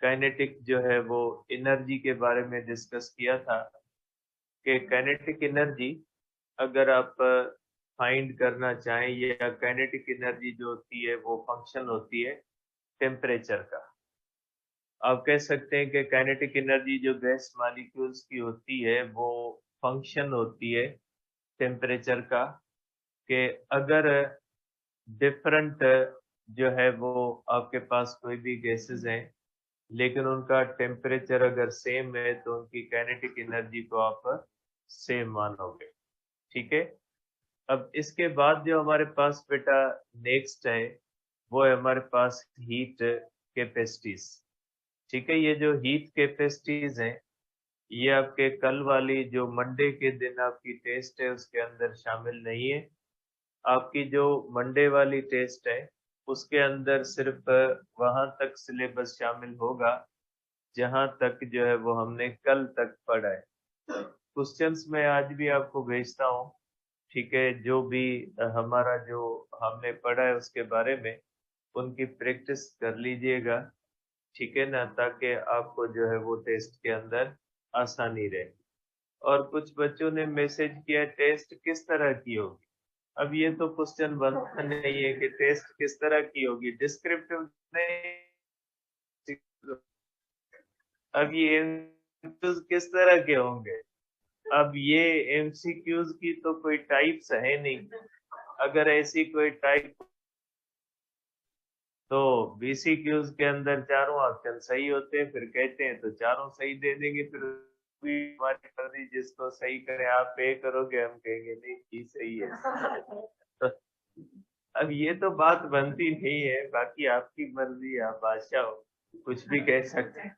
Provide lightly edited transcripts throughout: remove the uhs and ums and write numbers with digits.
Kinetic जो है वो एनर्जी के बारे में डिस्कस किया था कि काइनेटिक एनर्जी अगर आप फाइंड करना चाहें, या काइनेटिक एनर्जी जो होती है वो फंक्शन होती है टेम्परेचर का। आप कह सकते हैं कि काइनेटिक एनर्जी जो गैस मॉलिक्यूल्स की होती है वो फंक्शन होती है टेम्परेचर का, कि अगर डिफरेंट जो है वो आपके पास कोई भी गैसेस हैं लेकिन उनका टेम्परेचर अगर सेम है तो उनकी काइनेटिक एनर्जी को आप सेम मानोगे। ठीक है। अब इसके बाद जो हमारे पास बेटा नेक्स्ट है वो है हमारे पास हीट कैपेसिटीज। ठीक है। ये जो हीट कैपेसिटीज हैं ये आपके कल वाली जो मंडे के दिन आपकी टेस्ट है उसके अंदर शामिल नहीं है। आपकी जो मंडे वाली टेस्ट है उसके अंदर सिर्फ वहां तक सिलेबस शामिल होगा जहां तक जो है वो हमने कल तक पढ़ा है। क्वेश्चंस मैं आज भी आपको भेजता हूँ। ठीक है। जो भी हमारा जो हमने पढ़ा है उसके बारे में उनकी प्रैक्टिस कर लीजिएगा। ठीक है ना, ताकि आपको जो है वो टेस्ट के अंदर आसानी रहे। और कुछ बच्चों ने मैसेज किया टेस्ट किस तरह की होगी। अब ये तो क्वेश्चन बनता नहीं है कि टेस्ट किस तरह की होगी, डिस्क्रिप्टिव नहीं। अब ये एमसीक्यूज किस तरह के होंगे, अब ये एमसीक्यूज की तो कोई टाइप्स है नहीं। अगर ऐसी कोई टाइप तो बीसीक्यूज के अंदर चारों ऑप्शन सही होते हैं, फिर कहते हैं तो चारों सही दे देंगे, फिर भी हमारी मर्जी, जिसको सही करे आप पे करोगे, हम कहेंगे नहीं जी सही है। तो अब ये तो बात बनती नहीं है, बाकी आपकी मर्जी, आप बादशाह हो, कुछ भी कह सकते हैं।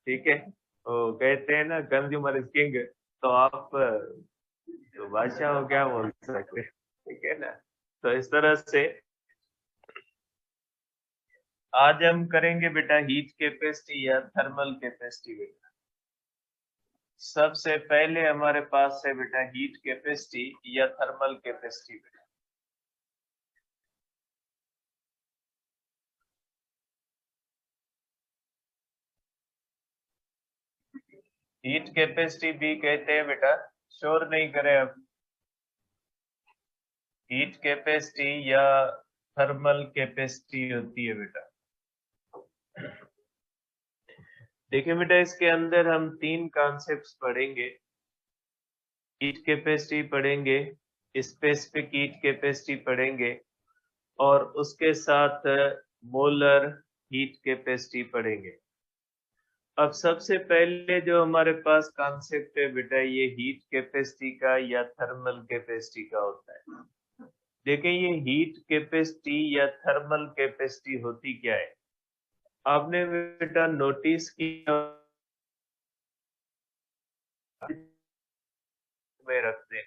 ठीक है। वो कहते हैं ना कंज्यूमर इज किंग, तो आप तो बादशाह हो, क्या बोल सकते हैं। ठीक है ना। तो इस तरह से आज हम करेंगे बेटा हीट कैपेसिटी या थर्मल कैपेसिटी। बेटा सबसे पहले हमारे पास है बेटा हीट कैपेसिटी या थर्मल कैपेसिटी। बेटा हीट कैपेसिटी भी कहते हैं बेटा, शोर नहीं करें अब। हीट कैपेसिटी या थर्मल कैपेसिटी होती है बेटा। देखिए बेटा इसके अंदर हम तीन कॉन्सेप्ट्स पढ़ेंगे। हीट कैपेसिटी पढ़ेंगे, स्पेसिफिक हीट कैपेसिटी पढ़ेंगे, और उसके साथ मोलर हीट कैपेसिटी पढ़ेंगे। अब सबसे पहले जो हमारे पास कॉन्सेप्ट है बेटा ये हीट कैपेसिटी का या थर्मल कैपेसिटी का होता है। देखिए ये हीट कैपेसिटी या थर्मल कैपेसिटी होती क्या है, आपने बेटा नोटिस किया में रख दें,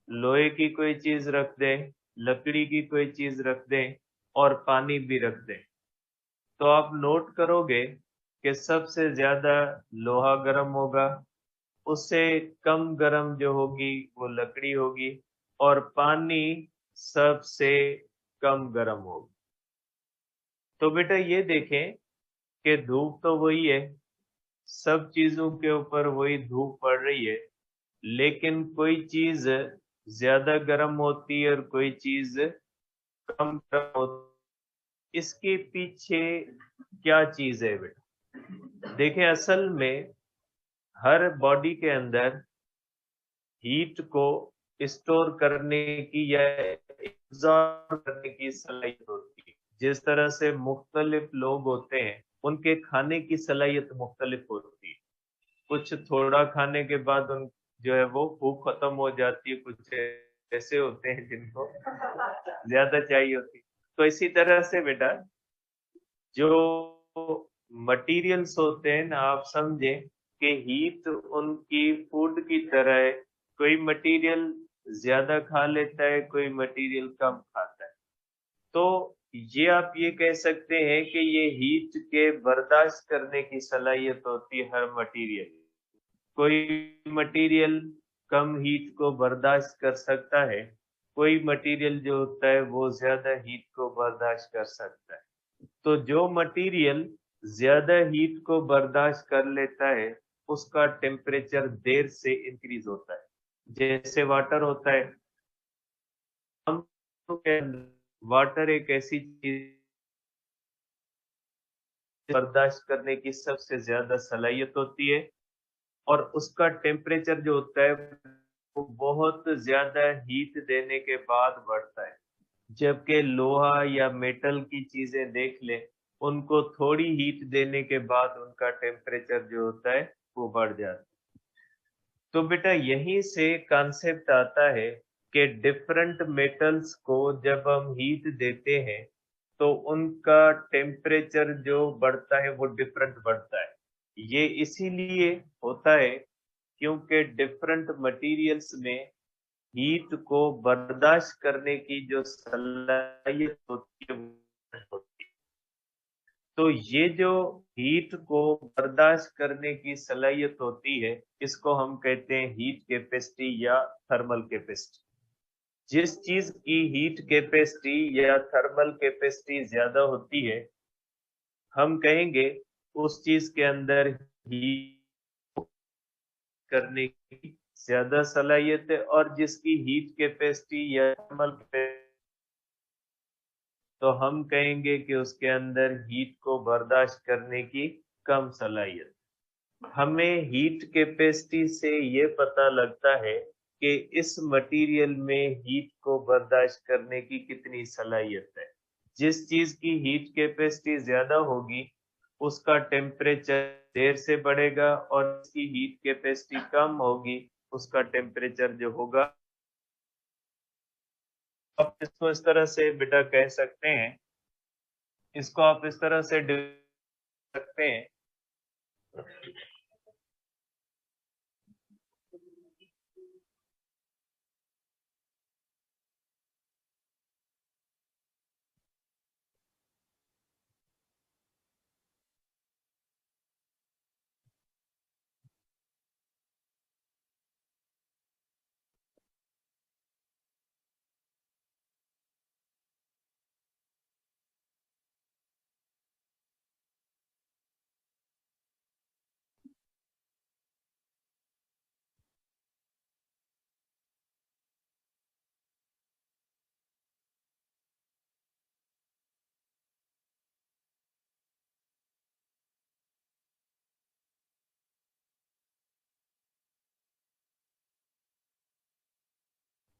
लोहे की कोई चीज रख दें, लकड़ी की कोई चीज रख दें और पानी भी रख दें, तो आप नोट करोगे कि सबसे ज्यादा लोहा गर्म होगा, उससे कम गर्म जो होगी वो लकड़ी होगी, और पानी सबसे कम गर्म होगी। तो बेटा ये देखें कि धूप तो वही है, सब चीजों के ऊपर वही धूप पड़ रही है, लेकिन कोई चीज ज्यादा गर्म होती है और कोई चीज कम गर्म होती है। इसके पीछे क्या चीज है बेटा, देखें असल में हर बॉडी के अंदर हीट को स्टोर करने की या एब्जॉर्ब करने की सलाहियत होती है। जिस तरह से मुख्तलिफ लोग होते हैं उनके खाने की सलाहियत मुख्तलिफ होती है। कुछ थोड़ा खाने के बाद उन जो है वो भूख खत्म हो जाती है, कुछ ऐसे होते हैं जिनको ज्यादा चाहिए होती है। तो इसी तरह से बेटा जो मटेरियल्स होते हैं ना, आप समझे कि हीट उनकी फूड की तरह है। कोई मटेरियल ज्यादा खा लेता है, कोई मटेरियल कम खाता है। तो ये आप ये कह सकते हैं कि ये हीट के बर्दाश्त करने की सलाहियत होती है हर मटेरियल। कोई मटेरियल कम हीट को बर्दाश्त कर सकता है, कोई मटेरियल जो होता है वो ज्यादा हीट को बर्दाश्त कर सकता है। तो जो मटेरियल ज्यादा हीट को बर्दाश्त कर लेता है उसका टेम्परेचर देर से इंक्रीज होता है। जैसे वाटर होता है, हम वाटर एक ऐसी चीज बर्दाश्त करने की सबसे ज्यादा सलाहियत होती है और उसका टेम्परेचर जो होता है वो बहुत ज्यादा हीट देने के बाद बढ़ता है। जबकि लोहा या मेटल की चीजें देख लें, उनको थोड़ी हीट देने के बाद उनका टेम्परेचर जो होता है वो बढ़ जाता है। तो बेटा यहीं से कॉन्सेप्ट आता है कि डिफरेंट मेटल्स को जब हम हीट देते हैं तो उनका टेम्परेचर जो बढ़ता है वो डिफरेंट बढ़ता है। ये इसीलिए होता है क्योंकि डिफरेंट मटेरियल्स में हीट को बर्दाश्त करने की जो सलाहियत होती है वो different होती है। तो ये जो हीट को बर्दाश्त करने की सलाहियत होती है इसको हम कहते हैं हीट कैपेसिटी या थर्मल कैपेसिटी। जिस चीज की हीट कैपेसिटी या थर्मल कैपेसिटी ज्यादा होती है हम कहेंगे उस चीज के अंदर हीट करने की ज्यादा सलाहियत है, और जिसकी हीट कैपेसिटी या थर्मल तो हम कहेंगे कि उसके अंदर हीट को बर्दाश्त करने की कम सलाहियत। हमें हीट कैपेसिटी से ये पता लगता है कि इस मटेरियल में हीट को बर्दाश्त करने की कितनी सलाहियत है। जिस चीज की हीट कैपेसिटी ज्यादा होगी उसका टेम्परेचर देर से बढ़ेगा, और जिसकी हीट कैपेसिटी कम होगी उसका टेम्परेचर जो होगा। आप इसको इस तरह से बेटा कह सकते हैं, इसको आप इस तरह से सकते हैं।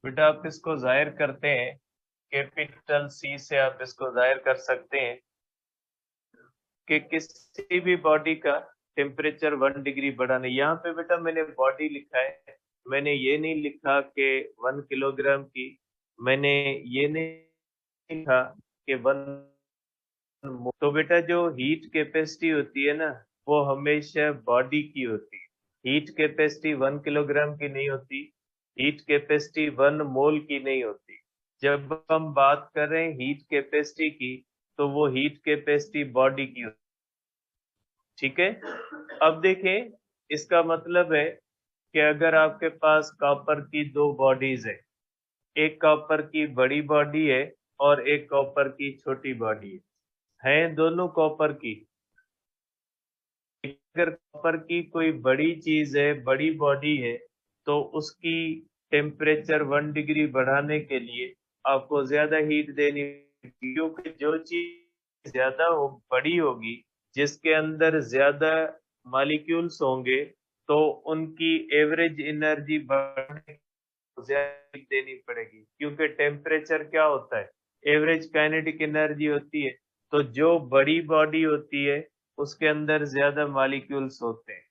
बेटा आप इसको जाहिर करते हैं, कैपिटल सी से आप इसको जाहिर कर सकते हैं कि किसी भी बॉडी का टेम्परेचर 1 डिग्री बढ़ाने। यहाँ पे बेटा मैंने बॉडी लिखा है, मैंने ये नहीं लिखा कि 1 किलोग्राम की, मैंने ये नहीं लिखा कि 1। तो बेटा जो हीट कैपेसिटी होती है ना वो हमेशा बॉडी की होती है। हीट कैपेसिटी 1 किलोग्राम की नहीं होती, हीट कैपेसिटी 1 मोल की नहीं होती। जब हम बात कर रहे हैं हीट कैपेसिटी की तो वो हीट कैपेसिटी बॉडी की होती है। ठीक है, अब देखें, इसका मतलब है कि अगर आपके पास कॉपर की दो बॉडीज है, एक कॉपर की बड़ी बॉडी है और एक कॉपर की छोटी बॉडी है दोनों कॉपर की। अगर कॉपर की कोई बड़ी चीज है, बड़ी बॉडी है, तो उसकी टेम्परेचर 1 डिग्री बढ़ाने के लिए आपको ज्यादा हीट देनी होगी, क्योंकि जो चीज ज्यादा हो बड़ी होगी, जिसके अंदर ज्यादा मॉलिक्यूल्स होंगे, तो उनकी एवरेज एनर्जी बढ़ने को ज्यादा हीट देनी पड़ेगी। क्योंकि टेम्परेचर क्या होता है, एवरेज काइनेटिक एनर्जी होती है। तो जो बड़ी बॉडी होती है उसके अंदर ज्यादा मॉलिक्यूल्स होते हैं,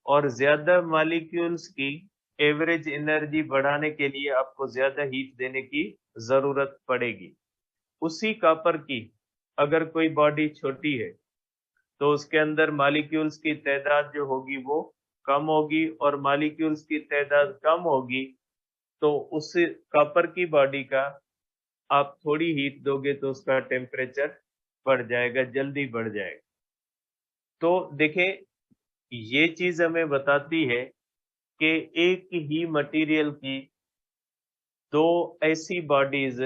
और ज्यादा मॉलिक्यूल्स की एवरेज एनर्जी बढ़ाने के लिए आपको ज्यादा हीट देने की जरूरत पड़ेगी। उसी कॉपर की अगर कोई बॉडी छोटी है तो उसके अंदर मॉलिक्यूल्स की तादाद जो होगी वो कम होगी, और मॉलिक्यूल्स की तादाद कम होगी तो उस कॉपर की बॉडी का आप थोड़ी हीट दोगे तो उसका टेम्परेचर बढ़ जाएगा, जल्दी बढ़ जाएगा। तो देखें, ये चीज हमें बताती है कि एक ही मटेरियल की दो ऐसी बॉडीज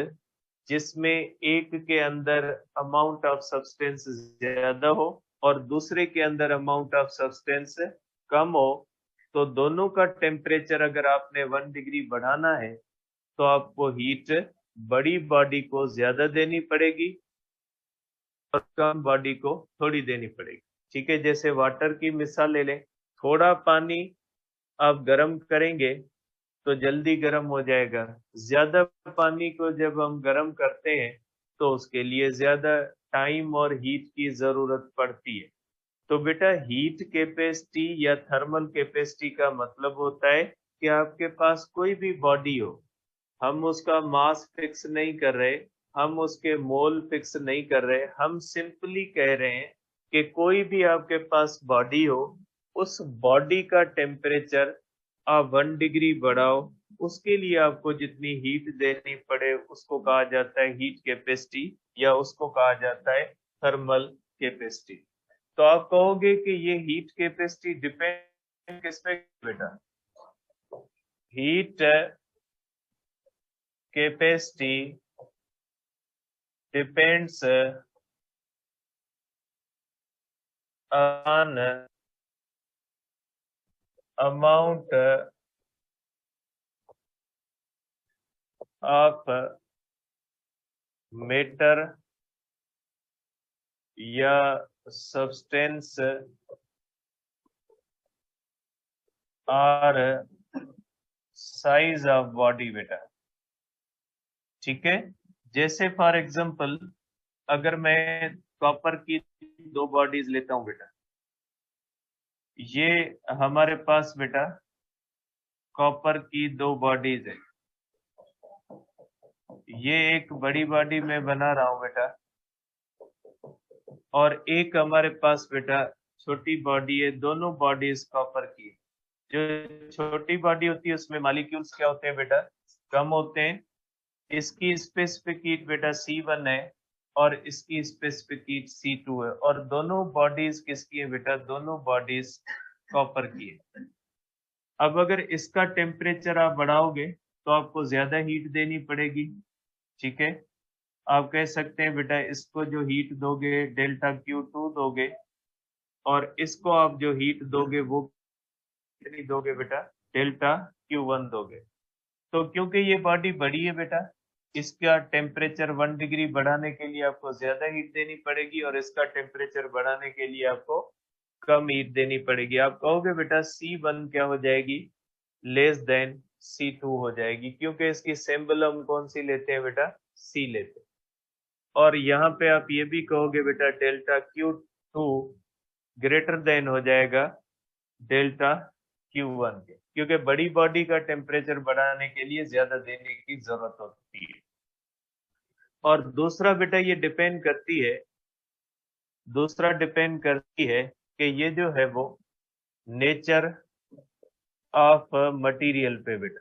जिसमें एक के अंदर अमाउंट ऑफ सब्सटेंस ज्यादा हो और दूसरे के अंदर अमाउंट ऑफ सब्सटेंस कम हो, तो दोनों का टेम्परेचर अगर आपने 1 डिग्री बढ़ाना है तो आपको हीट बड़ी बॉडी को ज्यादा देनी पड़ेगी और कम बॉडी को थोड़ी देनी पड़ेगी। ठीक है, जैसे वाटर की मिसाल ले लें, थोड़ा पानी आप गर्म करेंगे तो जल्दी गर्म हो जाएगा। ज्यादा पानी को जब हम गर्म करते हैं तो उसके लिए ज्यादा टाइम और हीट की जरूरत पड़ती है। तो बेटा हीट कैपेसिटी या थर्मल कैपेसिटी का मतलब होता है कि आपके पास कोई भी बॉडी हो, हम उसका मास फिक्स नहीं कर रहे, हम उसके मोल फिक्स नहीं कर रहे, हम सिंपली कह रहे हैं कि कोई भी आपके पास बॉडी हो, उस बॉडी का टेम्परेचर आप 1 डिग्री बढ़ाओ, उसके लिए आपको जितनी हीट देनी पड़े उसको कहा जाता है हीट कैपेसिटी या उसको कहा जाता है थर्मल कैपेसिटी। तो आप कहोगे कि ये हीट कैपेसिटी डिपेंड किस पे बेटा? Heat capacity depends on amount of matter या सब्सटेंस और साइज ऑफ बॉडी बेटा। ठीक है, जैसे फॉर एग्जांपल अगर मैं कॉपर की 2 बॉडीज लेता हूं बेटा, ये हमारे पास बेटा कॉपर की 2 बॉडीज है। ये एक बड़ी बॉडी में बना रहा हूं बेटा और एक हमारे पास बेटा छोटी बॉडी है। दोनों बॉडीज कॉपर की। जो छोटी बॉडी होती है उसमें मॉलिक्यूल्स क्या होते हैं बेटा? कम होते हैं। इसकी स्पेसिफिक हीट बेटा C1 है और इसकी स्पेसिफिक हीट C2 है और दोनों बॉडीज किसकी है बेटा? दोनों बॉडीज कॉपर की है। अब अगर इसका टेम्परेचर आप बढ़ाओगे तो आपको ज्यादा हीट देनी पड़ेगी। ठीक है, आप कह सकते हैं बेटा इसको जो हीट दोगे डेल्टा Q2 दोगे और इसको आप जो हीट दोगे वो कितनी दोगे बेटा? डेल्टा Q1 दोगे। तो क्योंकि ये बॉडी बड़ी है बेटा, इसका टेम्परेचर 1 डिग्री बढ़ाने के लिए आपको ज्यादा हीट देनी पड़ेगी और इसका टेम्परेचर बढ़ाने के लिए आपको कम हीट देनी पड़ेगी। आप कहोगे बेटा C1 क्या हो जाएगी? लेस देन C2 हो जाएगी, क्योंकि इसकी सिंबल हम कौन सी लेते हैं बेटा? C लेते हैं। और यहाँ पे आप ये भी कहोगे बेटा डेल्टा Q2 ग्रेटर देन हो जाएगा डेल्टा Q1 के, क्योंकि बड़ी बॉडी का टेम्परेचर बढ़ाने के लिए ज्यादा देने की जरूरत होती है। और दूसरा बेटा ये डिपेंड करती है कि ये जो है वो नेचर ऑफ मटेरियल पे बेटा,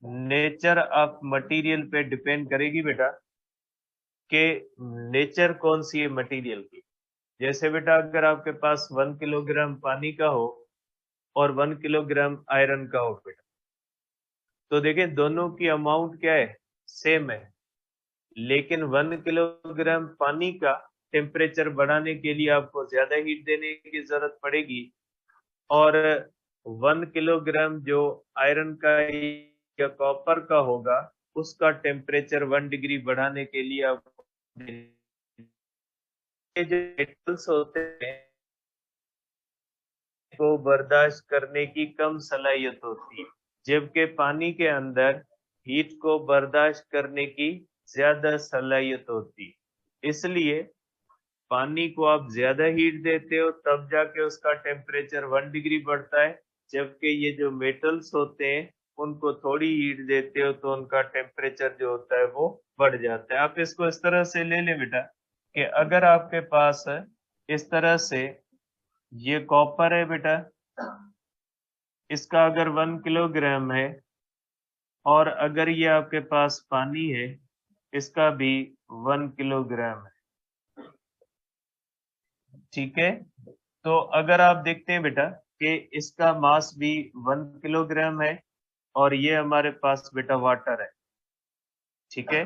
नेचर ऑफ मटेरियल पे डिपेंड करेगी बेटा कि नेचर कौन सी है मटेरियल की। जैसे बेटा अगर आपके पास 1 किलोग्राम पानी का हो और 1 किलोग्राम आयरन का हो बेटा, तो देखें दोनों की अमाउंट क्या है? सेम है। लेकिन 1 किलोग्राम पानी का टेम्परेचर बढ़ाने के लिए आपको ज्यादा हीट देने की जरूरत पड़ेगी और 1 किलोग्राम जो आयरन का या कॉपर का होगा उसका टेम्परेचर 1 डिग्री बढ़ाने के लिए आपको ये जो मेटल्स होते हैं को बर्दाश्त करने की कम सलाहियत होती है, जबकि पानी के अंदर हीट को बर्दाश्त करने की ज्यादा सलाहियत होती है। इसलिए पानी को आप ज्यादा हीट देते हो तब जाके उसका टेम्परेचर 1 डिग्री बढ़ता है, जबकि ये जो मेटल्स होते हैं उनको थोड़ी हीट देते हो तो उनका टेम्परेचर जो होता है वो बढ़ जाता है। आप इसको इस तरह से ले लें बेटा कि अगर आपके पास इस तरह से ये कॉपर है बेटा, इसका अगर 1 किलोग्राम है और अगर ये आपके पास पानी है इसका भी 1 किलोग्राम है। ठीक है, तो अगर आप देखते हैं बेटा कि इसका मास भी 1 किलोग्राम है और ये हमारे पास बेटा वाटर है। ठीक है,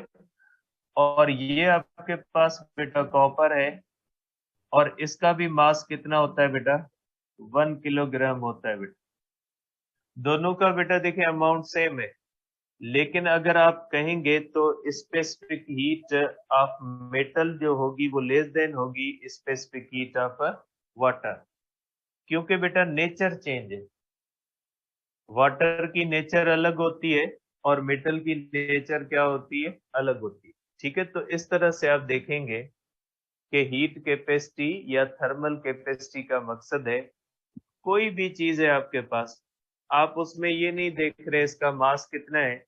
और ये आपके पास बेटा कॉपर है, और इसका भी मास कितना होता है बेटा, 1 किलोग्राम होता है बेटा। दोनों का बेटा देखिए अमाउंट सेम है, लेकिन अगर आप कहेंगे तो स्पेसिफिक हीट ऑफ मेटल जो होगी वो लेस देन होगी स्पेसिफिक हीट ऑफ वाटर, क्योंकि बेटा नेचर चेंज है। वाटर की नेचर अलग होती है और मेटल की नेचर क्या होती है, अलग होती है। ठीक है, तो इस तरह से आप देखेंगे कि हीट कैपेसिटी या थर्मल कैपेसिटी का मकसद है, कोई भी चीज है आपके पास, आप उसमें ये नहीं देख रहे इसका मास कितना है,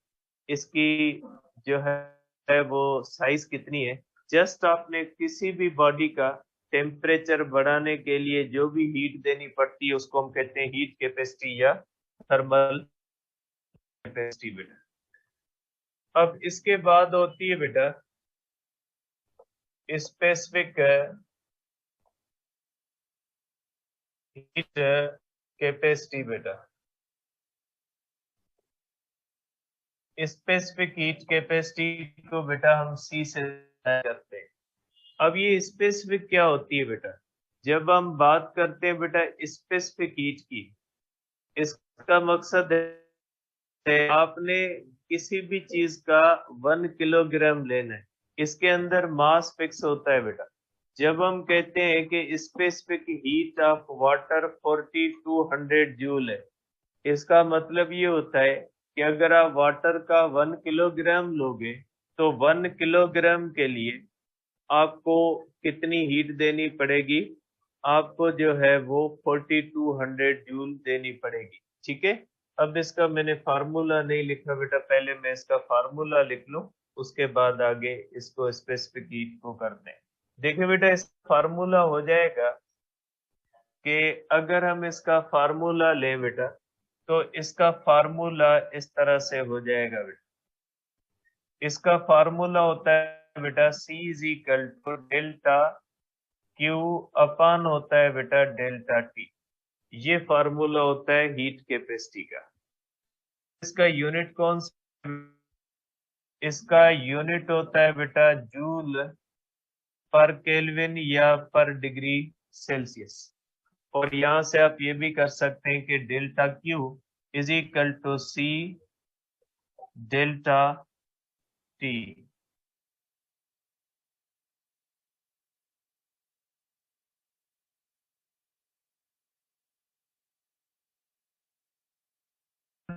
इसकी जो है वो साइज कितनी है। जस्ट आपने किसी भी बॉडी का टेम्परेचर बढ़ाने के लिए जो भी हीट देनी पड़ती है उसको हम कहते हैं हीट कैपेसिटी या थर्मल कैपेसिटी बेटा। अब इसके बाद होती है बेटा स्पेसिफिक हीट कैपेसिटी बेटा। स्पेसिफिक हीट कैपेसिटी को बेटा हम सी से करते हैं। अब ये स्पेसिफिक क्या होती है बेटा, जब हम बात करते हैं बेटा स्पेसिफिक हीट की, इसका मकसद है आपने किसी भी चीज का 1 किलोग्राम लेना है, इसके अंदर मास फिक्स होता है बेटा। जब हम कहते हैं कि specific heat of water 4200 joule है, इसका मतलब ये होता है कि अगर आप वाटर का 1 किलोग्राम लोगे तो 1 किलोग्राम के लिए आपको कितनी हीट देनी पड़ेगी, आपको जो है वो 4200 जूल देनी पड़ेगी। ठीक है, अब इसका मैंने फार्मूला नहीं लिखा बेटा, पहले मैं इसका फार्मूला लिख लूं, उसके बाद आगे इसको स्पेसिफिक हीट को करते हैं। देखिए बेटा इस फार्मूला हो जाएगा कि अगर हम इसका फार्मूला लें बेटा, तो इसका फार्मूला इस तरह से हो जाएगा बेटा। इसका फार्मूला होता है बेटा C is equal to delta Q upon होता है बेटा डेल्टा T। ये फार्मूला होता है हीट कैपेसिटी का। इसका यूनिट कौन सा, इसका यूनिट होता है बेटा जूल पर केल्विन या पर डिग्री सेल्सियस। और यहां से आप ये भी कर सकते हैं कि delta Q is equal to C delta T।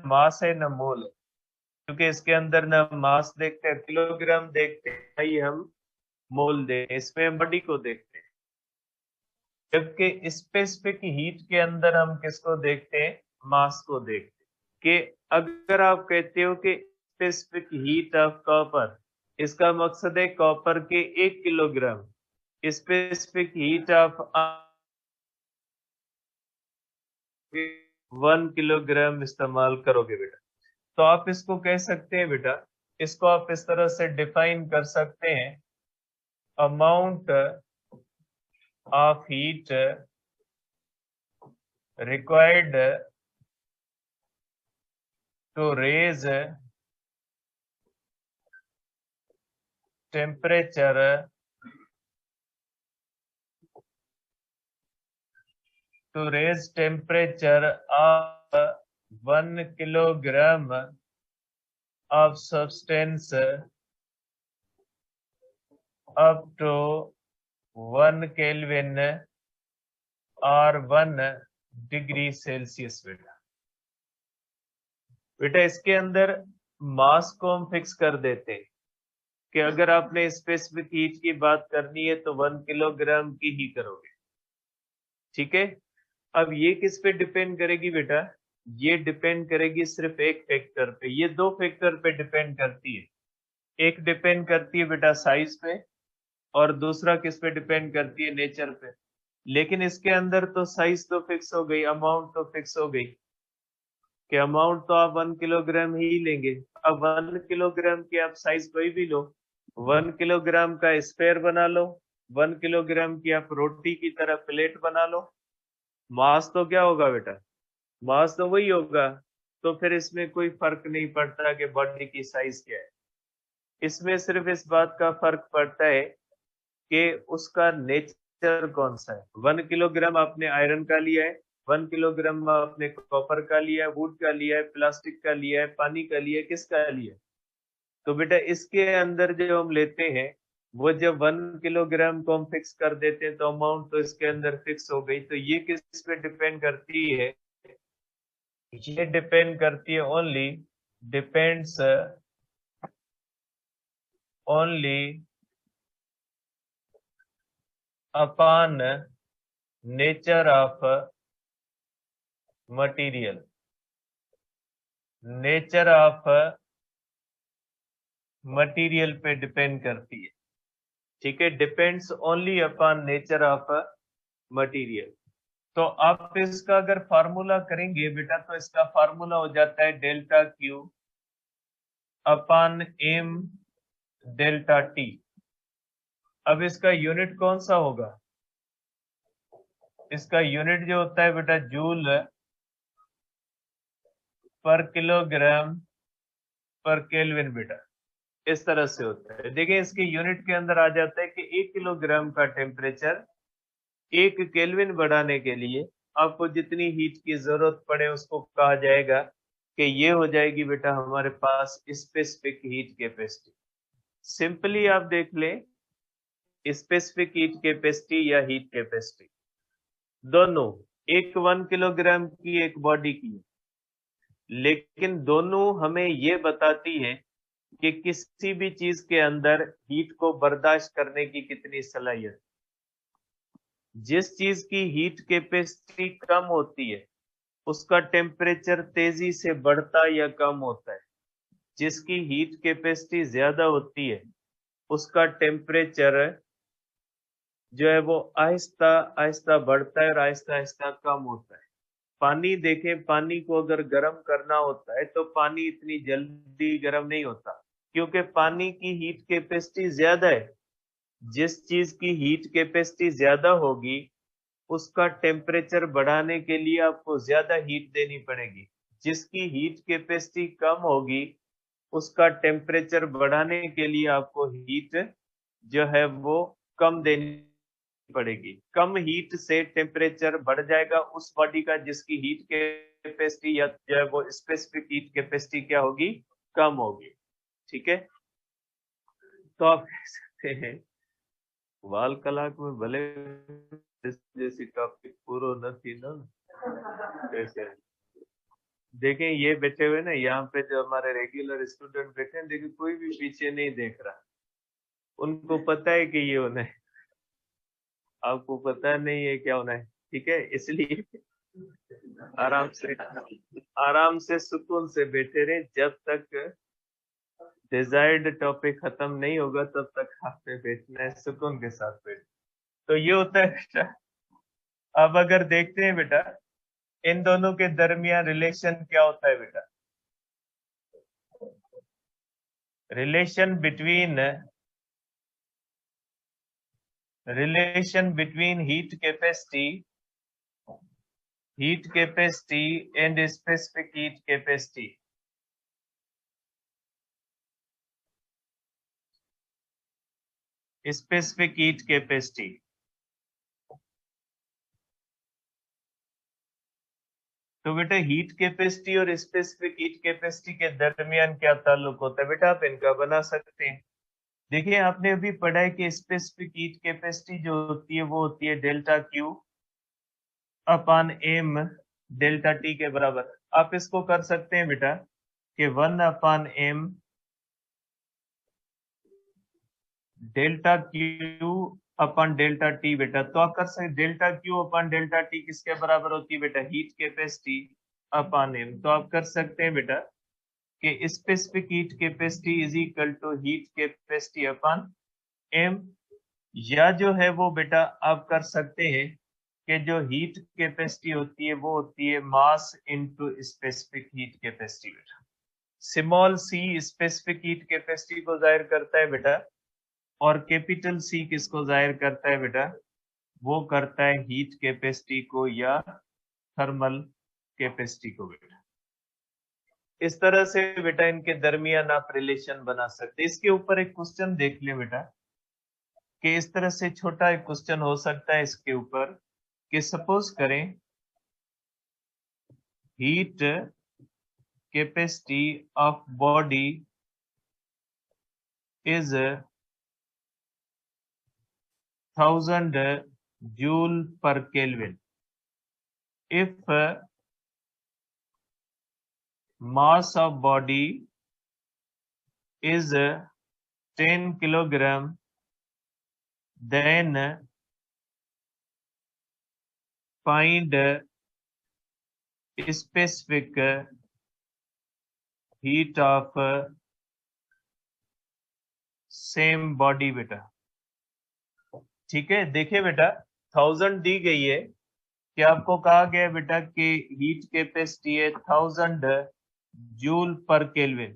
Mass है न मोल है, क्योंकि इसके अंदर ना मास देखते हैं, किलोग्राम देखते हैं, भाई हम मोल देखते हैं, इसमें बॉडी को देखते हैं। जबकि स्पेसिफिक हीट के अंदर हम किसको देखते हैं, मास को देखते हैं। कि अगर आप कहते हो कि स्पेसिफिक हीट ऑफ कॉपर, इसका मकसद है कॉपर के 1 kilogram, specific heat of 1 kilogram इस्तेमाल करोगे बेटा। तो आप इसको कह सकते हैं बेटा, इसको आप इस तरह से डिफाइन कर सकते हैं, amount of heat required to raise temperature of 1 kilogram of substance up to 1 Kelvin और 1 डिग्री सेल्सियस बेटा। बेटा इसके अंदर मास को हम फिक्स कर देते हैं कि अगर आपने स्पेसिफिक हीट की बात करनी है तो 1 किलोग्राम की ही करोगे। ठीक है, अब ये किस पे डिपेंड करेगी बेटा, ये डिपेंड करेगी सिर्फ एक फैक्टर पे, ये दो फैक्टर पे डिपेंड करती है। एक डिपेंड करती है बेटा साइज पे, और दूसरा किस पे डिपेंड करती है, नेचर पे। लेकिन इसके अंदर तो साइज तो फिक्स हो गई, अमाउंट तो फिक्स हो गई कि अमाउंट तो आप 1 किलोग्राम ही लेंगे। अब 1 किलोग्राम की आप साइज कोई भी लो, 1 किलोग्राम का स्क्वायर बना लो, 1 किलोग्राम की आप रोटी की तरह प्लेट बना लो, मास तो क्या होगा बेटा, मास तो वही होगा। तो फिर इसमें कोई फर्क नहीं पड़ता कि बॉडी की साइज क्या है। इसमें सिर्फ इस बात का फर्क पड़ता है कि उसका नेचर कौन सा है। 1 किलोग्राम आपने आयरन का लिया है, 1 किलोग्राम आपने कॉपर का लिया है, वुड का लिया है, प्लास्टिक का लिया है, पानी का लिया है, किसका लिया है? तो बेटा इसके अंदर जो हम लेते हैं वो जब 1 किलोग्राम को हम फिक्स कर देते हैं तो अमाउंट तो इसके अंदर फिक्स हो गई। तो ये किस पे डिपेंड करती है? ये डिपेंड करती है depends only upon nature of material. Nature of material पे डिपेंड करती है। ठीक है, depends only upon nature of material. तो आप इसका अगर फार्मूला करेंगे बेटा तो इसका फार्मूला हो जाता है delta Q upon m delta T. अब इसका यूनिट कौन सा होगा? इसका यूनिट जो होता है बेटा जूल पर किलोग्राम पर केल्विन बेटा, इस तरह से होता है। देखिए इसके यूनिट के अंदर आ जाता है कि 1 किलोग्राम का टेम्परेचर 1 केल्विन बढ़ाने के लिए आपको जितनी हीट की जरूरत पड़े उसको कहा जाएगा कि ये हो जाएगी बेटा हमारे पास स्पेसिफिक हीट कैपेसिटी। सिंपली आप देख लें, स्पेसिफिक हीट कैपेसिटी या हीट कैपेसिटी दोनों एक 1 किलोग्राम की एक बॉडी की है, लेकिन दोनों हमें ये बताती है कि किसी भी चीज के अंदर हीट को बर्दाश्त करने की कितनी सलाहियत। जिस चीज की हीट कैपेसिटी कम होती है उसका टेम्परेचर तेजी से बढ़ता या कम होता है। जिसकी हीट कैपेसिटी ज्यादा होती है उसका टेम्परेचर जो है वो आहिस्ता आहिस्ता बढ़ता है और आहिस्ता आहिस्ता कम होता है। पानी देखें, पानी को अगर गर्म करना होता है तो पानी इतनी जल्दी गर्म नहीं होता क्योंकि पानी की हीट कैपेसिटी ज्यादा है। जिस चीज की हीट कैपेसिटी ज्यादा होगी उसका टेम्परेचर बढ़ाने के लिए आपको ज्यादा हीट देनी पड़ेगी। जिसकी हीट कैपेसिटी कम होगी उसका टेम्परेचर बढ़ाने के लिए आपको हीट जो है वो कम देनी पड़ेगी। कम हीट से टेम्परेचर बढ़ जाएगा उस बॉडी का जिसकी हीट कैपेसिटी या जो है वो स्पेसिफिक हीट कैपेसिटी क्या होगी? कम होगी। ठीक है, तो आप कह सकते हैं वाल कलाक में भले जैसी टॉपिक पूरा न थी ना कैसे। देखें ये बैठे हुए ना यहाँ पे जो हमारे रेगुलर स्टूडेंट बैठे हैं, देखिए कोई भी पीछे नहीं देख रहा, उनको पता है कि ये होना है, आपको पता नहीं है क्या होना है। ठीक है, इसलिए आराम से सुकून से बैठे रहे, जब तक डिजायर्ड टॉपिक खत्म नहीं होगा तब तक आपने बैठना है, सुकून के साथ बैठ। तो ये होता है बेटा। अब अगर देखते हैं बेटा इन दोनों के दरमियान रिलेशन क्या होता है बेटा? Relation between heat capacity and specific heat capacity. Specific heat capacity. तो बेटा हीट कैपेसिटी और स्पेसिफिक हीट कैपेसिटी के दरमियान क्या ताल्लुक होता है बेटा? आप इनका बना सकते हैं। देखिए आपने अभी पढ़ा है कि स्पेसिफिक हीट कैपेसिटी जो होती है वो होती है delta Q upon m delta T के बराबर। आप इसको कर सकते हैं बेटा कि 1/m delta Q upon delta T बेटा। तो आप कर सकते delta Q upon delta T किसके बराबर होती है बेटा? Heat capacity upon M. तो आप कर सकते हैं बेटा कि specific heat capacity is equal to heat capacity upon M, या जो है वो बेटा आप कर सकते हैं कि जो हीट कैपेसिटी होती है वो होती है mass into specific heat capacity बेटा। Small C specific heat capacity को जाहिर करता है बेटा, और कैपिटल सी किसको जाहिर करता है बेटा? वो करता है हीट कैपेसिटी को या थर्मल कैपेसिटी को बेटा। इस तरह से बेटा इनके दरमियान आप रिलेशन बना सकते। इसके ऊपर एक क्वेश्चन देख ले बेटा, कि इस तरह से छोटा एक क्वेश्चन हो सकता है इसके ऊपर, कि सपोज करें heat capacity of body is 1000 joule पर kelvin if mass of body is 10 kilogram, then find specific heat of same body बेटा। ठीक है, देखिए बेटा 1000 दी गई है, कि आपको कहा गया है बेटा कि हीट कैपेसिटी है 1000 जूल पर केल्विन।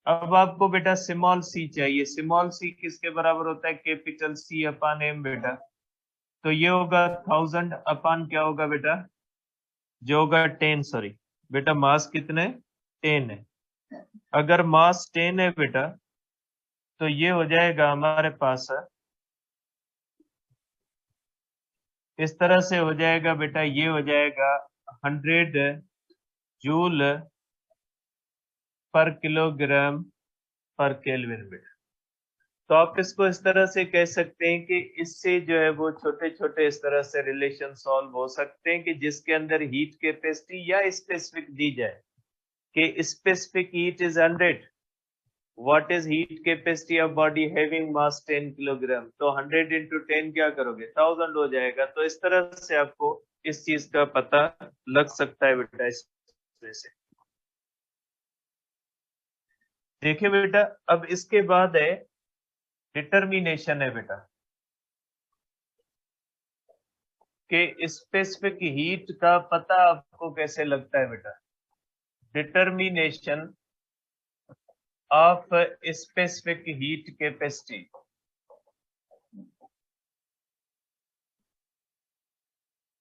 अब आपको बेटा स्मॉल सी चाहिए। स्मॉल सी किसके बराबर होता है? कैपिटल सी अपान एम बेटा। तो ये होगा 1000 अपान क्या होगा बेटा? जो होगा 10, सॉरी बेटा मास कितने? 10 है। अगर मास 10 है बेटा, तो ये हो जाएगा हमारे पास इस तरह से हो जाएगा बेटा, ये हो जाएगा 100 जूल पर किलोग्राम पर केल्विन बेटा। तो आप इसको इस तरह से कह सकते हैं कि इससे जो है वो छोटे छोटे इस तरह से रिलेशन सॉल्व हो सकते हैं, कि जिसके अंदर हीट कैपेसिटी या स्पेसिफिक दी जाए कि specific heat is 100, what is heat capacity of body having mass 10 kilogram, तो 100 इंटू 10 क्या करोगे? 1000 हो जाएगा। तो इस तरह से आपको इस चीज का पता लग सकता है बेटा इसमें से। देखिए बेटा, अब इसके बाद है डिटर्मिनेशन है बेटा, कि स्पेसिफिक हीट का पता आपको कैसे लगता है बेटा? Determination of specific heat capacity.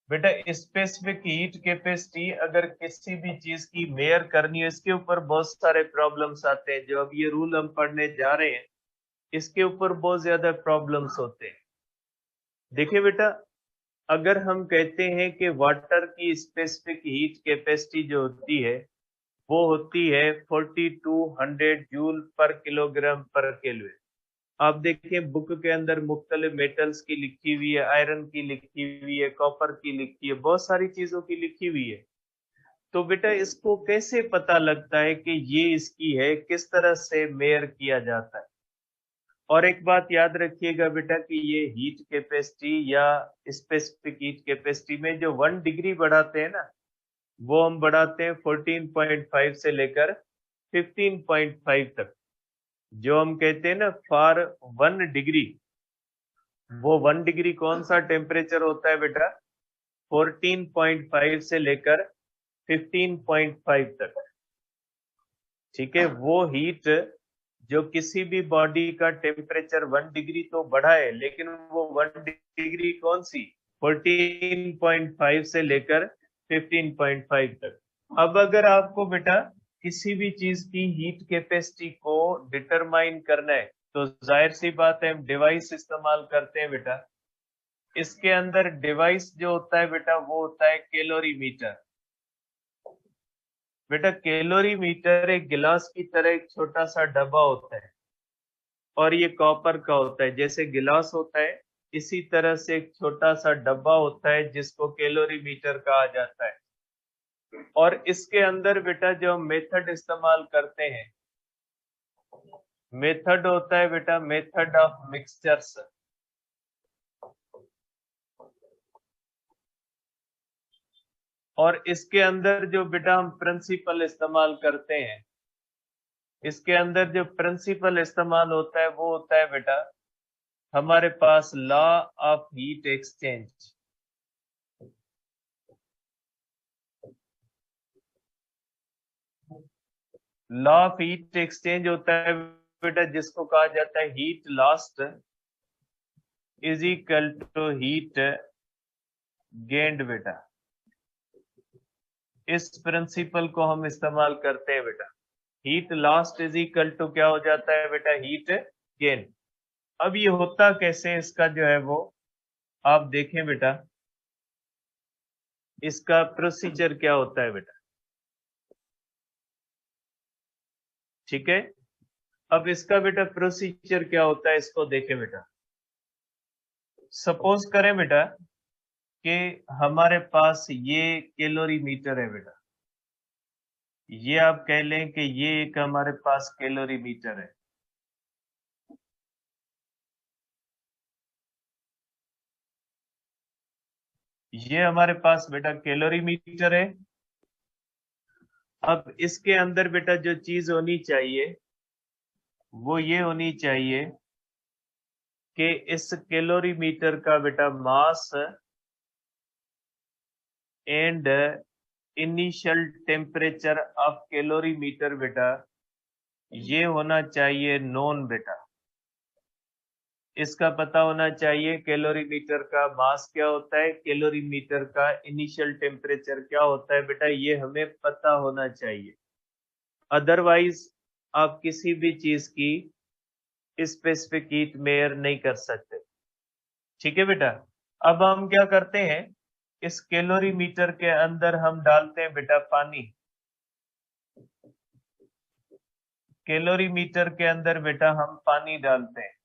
बेटा स्पेसिफिक हीट कैपेसिटी अगर किसी भी चीज की मेयर करनी है, इसके ऊपर बहुत सारे प्रॉब्लम्स आते हैं। जो अब ये रूल हम पढ़ने जा रहे हैं, इसके ऊपर बहुत ज्यादा प्रॉब्लम्स होते हैं। देखिए बेटा, अगर हम कहते हैं कि वाटर की स्पेसिफिक हीट कैपेसिटी जो होती है वो होती है 4200 जूल पर किलोग्राम पर केल्विन। आप देखिए बुक के अंदर मुख्तलिफ मेटल्स की लिखी हुई है, आयरन की लिखी हुई है, कॉपर की लिखी है, बहुत सारी चीजों की लिखी हुई है। तो बेटा इसको कैसे पता लगता है कि ये इसकी है? किस तरह से मेयर किया जाता है? और एक बात याद रखिएगा बेटा, कि ये हीट कैपेसिटी या स्पेसिफिक हीट कैपेसिटी में जो 1 डिग्री बढ़ाते हैं ना, वो हम बढ़ाते हैं 14.5 से लेकर 15.5 तक। जो हम कहते हैं ना फॉर 1 डिग्री, वो 1 डिग्री कौन सा टेम्परेचर होता है बेटा? 14.5 से लेकर 15.5 तक। ठीक है, वो हीट जो किसी भी बॉडी का टेम्परेचर 1 डिग्री तो बढ़ाए, लेकिन वो 1 डिग्री कौन सी? 14.5 से लेकर 15.5 तक। अब अगर आपको बेटा किसी भी चीज की हीट कैपेसिटी को डिटरमाइन करना है, तो जाहिर सी बात है हम डिवाइस इस्तेमाल करते हैं बेटा। इसके अंदर डिवाइस जो होता है बेटा, वो होता है कैलोरीमीटर। बेटा कैलोरीमीटर एक गिलास की तरह एक छोटा सा डब्बा होता है, और ये कॉपर का होता है। जैसे गिलास होता है, इसी तरह से एक छोटा सा डब्बा होता है जिसको कैलोरीमीटर कहा जाता है। और इसके अंदर बेटा जो हम मेथड इस्तेमाल करते हैं, मेथड होता है बेटा मेथड ऑफ मिक्सचर्स। और इसके अंदर जो बेटा हम प्रिंसिपल इस्तेमाल करते हैं, इसके अंदर जो प्रिंसिपल इस्तेमाल होता है वो होता है बेटा हमारे पास law of heat exchange. Law of heat exchange होता है बेटा जिसको कहा जाता है heat lost is equal to heat gained बेटा। इस प्रिंसिपल को हम इस्तेमाल करते हैं बेटा। Heat lost is equal to क्या हो जाता है बेटा, हीट गेन। अब ये होता कैसे, इसका जो है वो आप देखें बेटा, इसका प्रोसीजर क्या होता है बेटा। ठीक है, अब इसका बेटा प्रोसीजर क्या होता है, इसको देखें बेटा। सपोज करें बेटा कि हमारे पास ये कैलोरीमीटर है बेटा, ये आप कह लें कि ये एक हमारे पास कैलोरीमीटर है। ये हमारे पास बेटा कैलोरीमीटर है। अब इसके अंदर बेटा जो चीज होनी चाहिए वो ये होनी चाहिए कि इस कैलोरीमीटर का बेटा mass and initial temperature of calorimeter बेटा ये होना चाहिए नोन बेटा। इसका पता होना चाहिए कैलोरीमीटर का मास क्या होता है, कैलोरीमीटर का इनिशियल टेम्परेचर क्या होता है बेटा, ये हमें पता होना चाहिए। अदरवाइज आप किसी भी चीज की स्पेसिफिक हीट मेजर नहीं कर सकते। ठीक है बेटा, अब हम क्या करते हैं, इस कैलोरीमीटर के अंदर हम डालते हैं बेटा पानी। कैलोरीमीटर के अंदर बेटा हम पानी डालते हैं।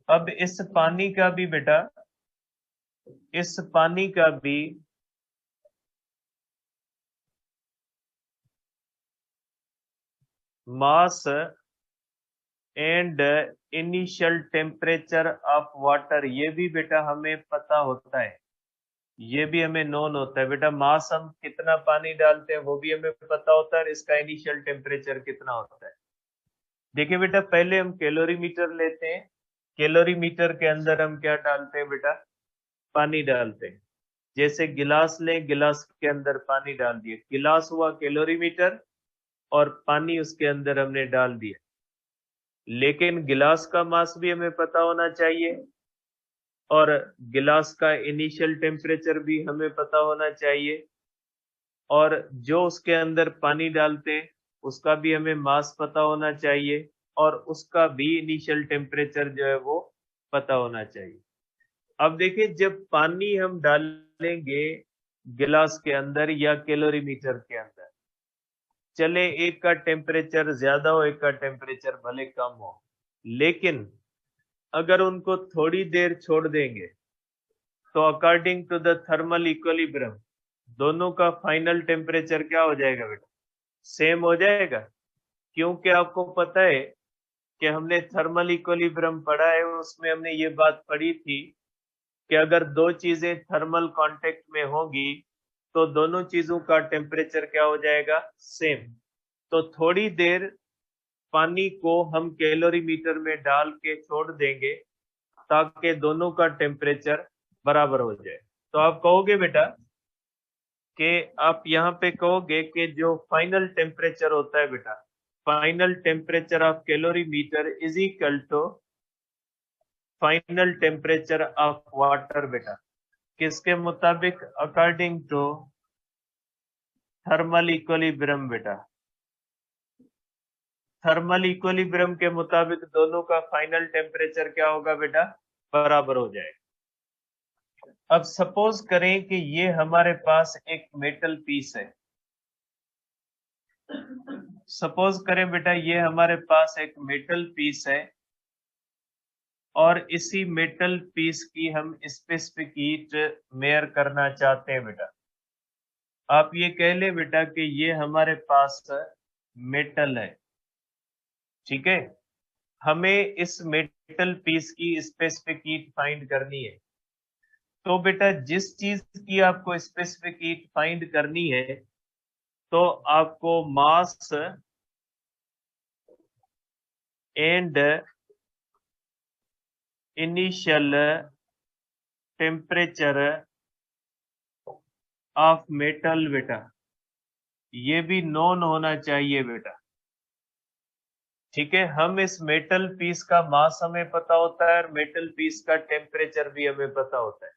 अब इस पानी का भी बेटा, इस पानी का भी mass and initial temperature of water ये भी बेटा हमें पता होता है, ये भी हमें नोन होता है बेटा। मास हम कितना पानी डालते हैं वो भी हमें पता होता है, और इसका इनिशियल टेम्परेचर कितना होता है। देखिए बेटा, पहले हम कैलोरीमीटर लेते हैं, कैलोरीमीटर के अंदर हम क्या डालते हैं बेटा, पानी डालते हैं। जैसे गिलास लें, गिलास के अंदर पानी डाल दिए, गिलास हुआ कैलोरीमीटर और पानी उसके अंदर हमने डाल दिया। लेकिन गिलास का मास भी हमें पता होना चाहिए और गिलास का इनिशियल टेम्परेचर भी हमें पता होना चाहिए, और जो उसके अंदर पानी डालते हैं उसका भी हमें मास पता होना चाहिए, और उसका भी इनिशियल टेम्परेचर जो है वो पता होना चाहिए। अब देखिए, जब पानी हम डालेंगे गिलास के अंदर या कैलोरीमीटर के अंदर, चले एक का टेम्परेचर ज्यादा हो, एक का टेम्परेचर भले कम हो, लेकिन अगर उनको थोड़ी देर छोड़ देंगे तो according to the thermal equilibrium दोनों का फाइनल टेम्परेचर क्या हो जाएगा बेटा, सेम हो जाएगा। क्योंकि आपको पता है कि हमने थर्मल इक्विलिब्रियम पढ़ा है, उसमें हमने ये बात पढ़ी थी कि अगर दो चीजें थर्मल कांटेक्ट में होंगी तो दोनों चीजों का टेम्परेचर क्या हो जाएगा, सेम। तो थोड़ी देर पानी को हम कैलोरीमीटर में डाल के छोड़ देंगे ताकि दोनों का टेम्परेचर बराबर हो जाए। तो आप कहोगे बेटा कि आप यहाँ पे कहोगे कि जो फाइनल टेम्परेचर होता है बेटा, final temperature of calorimeter is equal to final temperature of water बेटा, किसके मुताबिक, अकॉर्डिंग टू थर्मल इक्विलिब्रियम बेटा। थर्मल इक्विलिब्रियम के मुताबिक दोनों का फाइनल टेम्परेचर क्या होगा बेटा, बराबर हो जाएगा। अब सपोज करें कि ये हमारे पास एक मेटल पीस है। सपोज करें बेटा ये हमारे पास एक मेटल पीस है और इसी मेटल पीस की हम स्पेसिफिक हीट मेयर करना चाहते हैं बेटा। आप ये कह ले बेटा कि ये हमारे पास मेटल है, ठीक है। हमें इस मेटल पीस की स्पेसिफिक हीट फाइंड करनी है। तो बेटा जिस चीज की आपको स्पेसिफिक हीट फाइंड करनी है तो आपको mass and initial temperature of metal बेटा ये भी नोन होना चाहिए बेटा, ठीक है, हम इस मेटल पीस का मास हमें पता होता है और मेटल पीस का टेम्परेचर भी हमें पता होता है।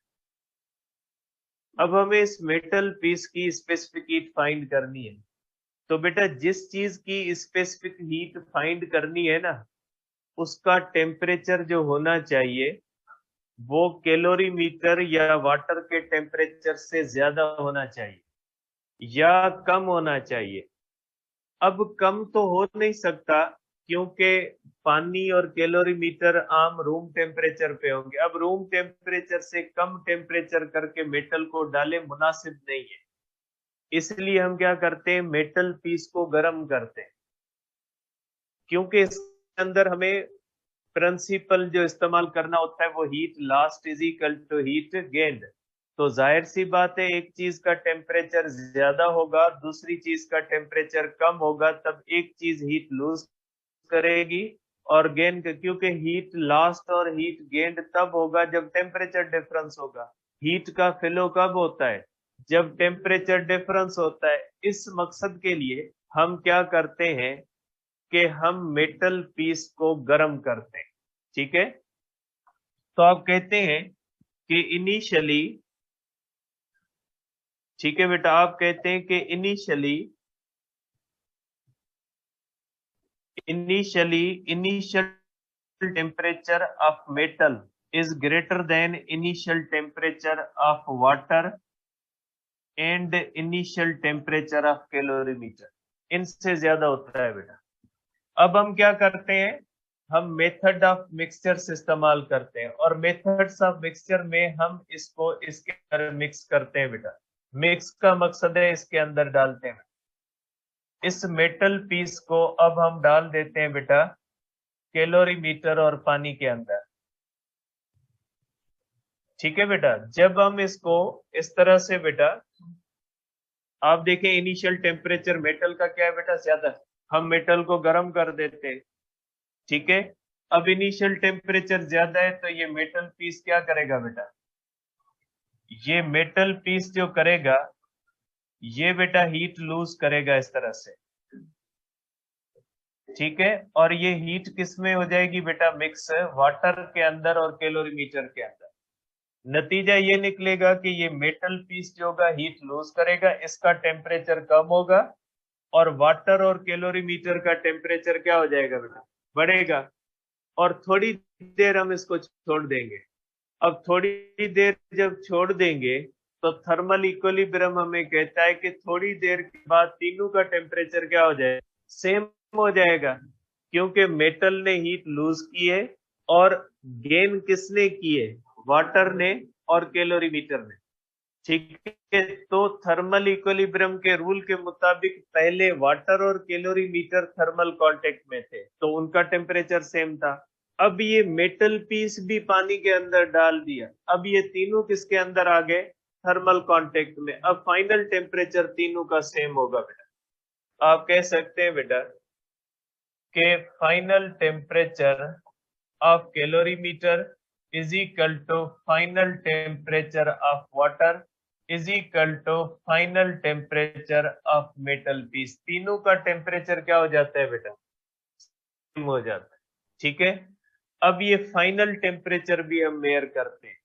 अब हमें इस मेटल पीस की स्पेसिफिक हीट फाइंड करनी है। तो बेटा जिस चीज की स्पेसिफिक हीट फाइंड करनी है ना, उसका टेम्परेचर जो होना चाहिए वो कैलोरीमीटर या वाटर के टेम्परेचर से ज्यादा होना चाहिए या कम होना चाहिए। अब कम तो हो नहीं सकता क्योंकि पानी और कैलोरीमीटर आम रूम टेम्परेचर पे होंगे। अब रूम टेम्परेचर से कम टेम्परेचर करके मेटल को डाले मुनासिब नहीं है, इसलिए हम क्या करते हैं, मेटल पीस को गर्म करते हैं। क्योंकि इसके अंदर हमें प्रिंसिपल जो इस्तेमाल करना होता है वो heat lost is equal to heat gained. तो जाहिर सी बात है, एक चीज का टेम्परेचर ज्यादा होगा, दूसरी चीज का टेम्परेचर कम होगा, तब एक चीज हीट लूज करेगी और गेन, क्योंकि हीट लास्ट और हीट गेंड तब होगा जब टेम्परेचर डिफरेंस होगा। हीट का फ्लो कब होता है, जब टेम्परेचर डिफरेंस होता है। इस मकसद के लिए हम क्या करते हैं कि हम मेटल पीस को गर्म करते हैं। ठीक है, तो आप कहते हैं कि इनिशियली, ठीक है बेटा, आप कहते हैं कि initial temperature of metal is greater than initial temperature of water and initial temperature of calorimeter। इनसे ज्यादा होता है बेटा। अब हम क्या करते हैं, हम मेथड ऑफ मिक्सचर्स इस्तेमाल करते हैं और मेथड्स ऑफ मिक्सचर में हम इसको इसके अंदर मिक्स करते हैं बेटा। मिक्स का मकसद है इसके अंदर डालते हैं। इस मेटल पीस को अब हम डाल देते हैं बेटा कैलोरीमीटर और पानी के अंदर। ठीक है बेटा, जब हम इसको इस तरह से बेटा, आप देखें इनिशियल टेम्परेचर मेटल का क्या है बेटा, ज्यादा, हम मेटल को गर्म कर देते हैं। ठीक है, अब इनिशियल टेम्परेचर ज्यादा है तो ये मेटल पीस क्या करेगा बेटा, ये मेटल पीस जो करेगा ये बेटा हीट लूज करेगा इस तरह से। ठीक है, और ये हीट किस में हो जाएगी बेटा, मिक्स वाटर के अंदर और कैलोरीमीटर के अंदर। नतीजा ये निकलेगा कि ये मेटल पीस जो होगा हीट लूज करेगा, इसका टेम्परेचर कम होगा और वाटर और कैलोरीमीटर का टेम्परेचर क्या हो जाएगा बेटा, बढ़ेगा। और थोड़ी देर हम इसको छोड़ देंगे। अब थोड़ी देर जब छोड़ देंगे तो थर्मल इक्विलिब्रियम हमें कहता है कि थोड़ी देर के बाद तीनों का टेम्परेचर क्या हो जाएगा, सेम हो जाएगा। क्योंकि मेटल ने हीट लूज की है और गेन किसने की है, वाटर ने और कैलोरीमीटर ने। ठीक है, तो थर्मल इक्विलिब्रियम के रूल के मुताबिक पहले वाटर और कैलोरीमीटर थर्मल कांटेक्ट में थे तो उनका टेम्परेचर सेम था। अब ये मेटल पीस भी पानी के अंदर डाल दिया, अब ये तीनों किसके अंदर आ गए, थर्मल कांटेक्ट में। अब फाइनल टेम्परेचर तीनों का सेम होगा बेटा। आप कह सकते हैं बेटा कि final temperature of calorimeter is equal to final temperature of water is equal to final temperature of metal piece। तीनों का टेम्परेचर क्या हो जाता है बेटा, हो जाता है। ठीक है, अब ये फाइनल टेम्परेचर भी हम मेयर करते हैं,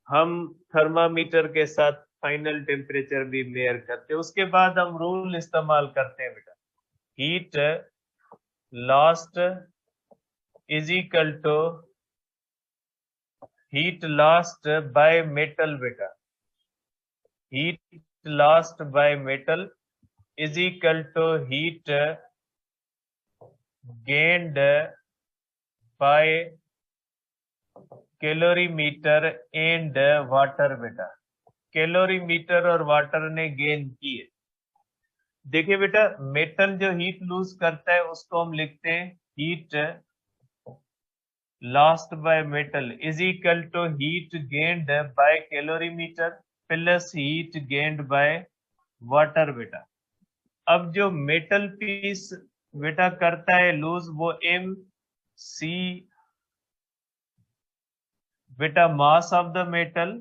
हम थर्मामीटर के साथ फाइनल टेम्परेचर भी मेयर करते हैं। उसके बाद हम रूल इस्तेमाल करते हैं बेटा, heat lost is equal to heat lost by metal बेटा, heat lost by metal is equal to heat gained by calorimeter and water बेटा। कैलोरीमीटर और वाटर ने गेन की है। देखिए बेटा, मेटल जो हीट लूज करता है उसको हम लिखते हैं heat lost by metal is equal to heat gained by calorimeter plus heat gained by water बेटा। अब जो मेटल पीस बेटा करता है लूज, वो एम सी बेटा mass of the metal,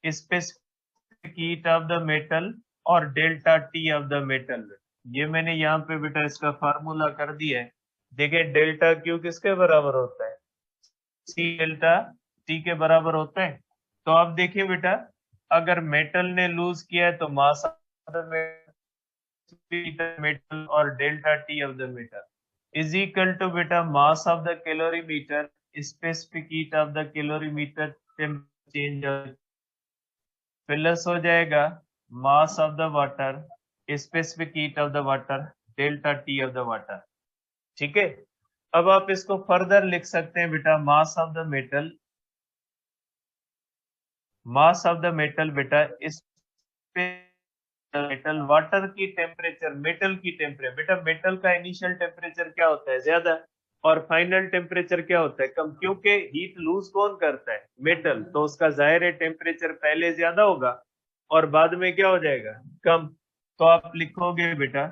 specific heat of the metal और delta T of the metal. ये मैंने यहाँ पे बेटा इसका फार्मूला कर दिया है। देखिए डेल्टा क्यू किसके बराबर होता है, सी डेल्टा टी के बराबर होता है। तो आप देखिए बेटा, अगर मेटल ने लूज किया है तो मास ऑफ द मेटल और delta T of the metal is equal to बेटा mass of the calorimeter specific heat of the calorimeter change plus हो जाएगा mass of the water specific heat of the water delta T of the water. ठीक है, अब आप इसको further लिख सकते हैं बेटा, मास ऑफ द मेटल बेटा इस मेटल वाटर की टेम्परेचर मेटल की टेम्परेचर बेटा, मेटल का इनिशियल टेम्परेचर क्या होता है, ज्यादा, और फाइनल टेम्परेचर क्या होता है, कम, क्योंकि हीट लूज कौन करता है, मेटल, तो उसका जाहिर है टेम्परेचर पहले ज्यादा होगा और बाद में क्या हो जाएगा, कम। तो आप लिखोगे बेटा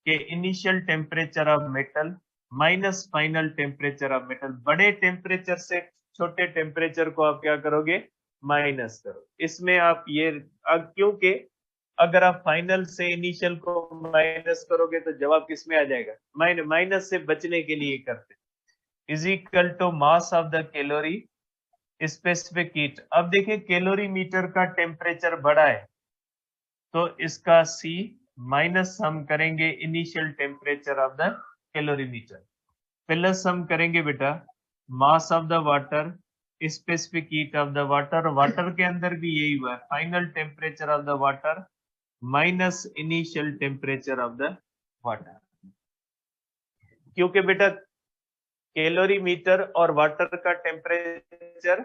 कि initial temperature of metal minus final temperature of metal, बड़े टेम्परेचर से छोटे टेम्परेचर को आप क्या करोगे, माइनस करो। इसमें आप ये क्योंकि अगर आप फाइनल से इनिशियल को माइनस करोगे तो जवाब किस में आ जाएगा, माइनस से बचने के लिए करते, is equal to mass of the calorie specific heat. अब देखिए कैलोरीमीटर का टेम्परेचर बड़ा है तो इसका C माइनस हम करेंगे initial temperature of the calorimeter, plus हम करेंगे बेटा mass of the water specific heat of the water, water के अंदर भी यही हुआ है, final temperature of the water minus initial temperature of the water. क्योंकि बेटा कैलोरीमीटर और वाटर का टेम्परेचर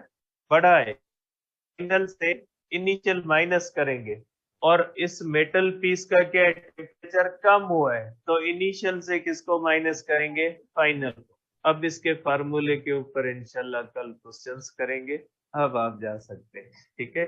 बड़ा है, फाइनल से इनिशियल माइनस करेंगे और इस मेटल पीस का क्या टेम्परेचर कम हुआ है तो इनिशियल से किसको माइनस करेंगे, फाइनल को। अब इसके फार्मूले के ऊपर इंशाल्लाह कल क्वेश्चंस करेंगे, अब आप जा सकते हैं। ठीक है।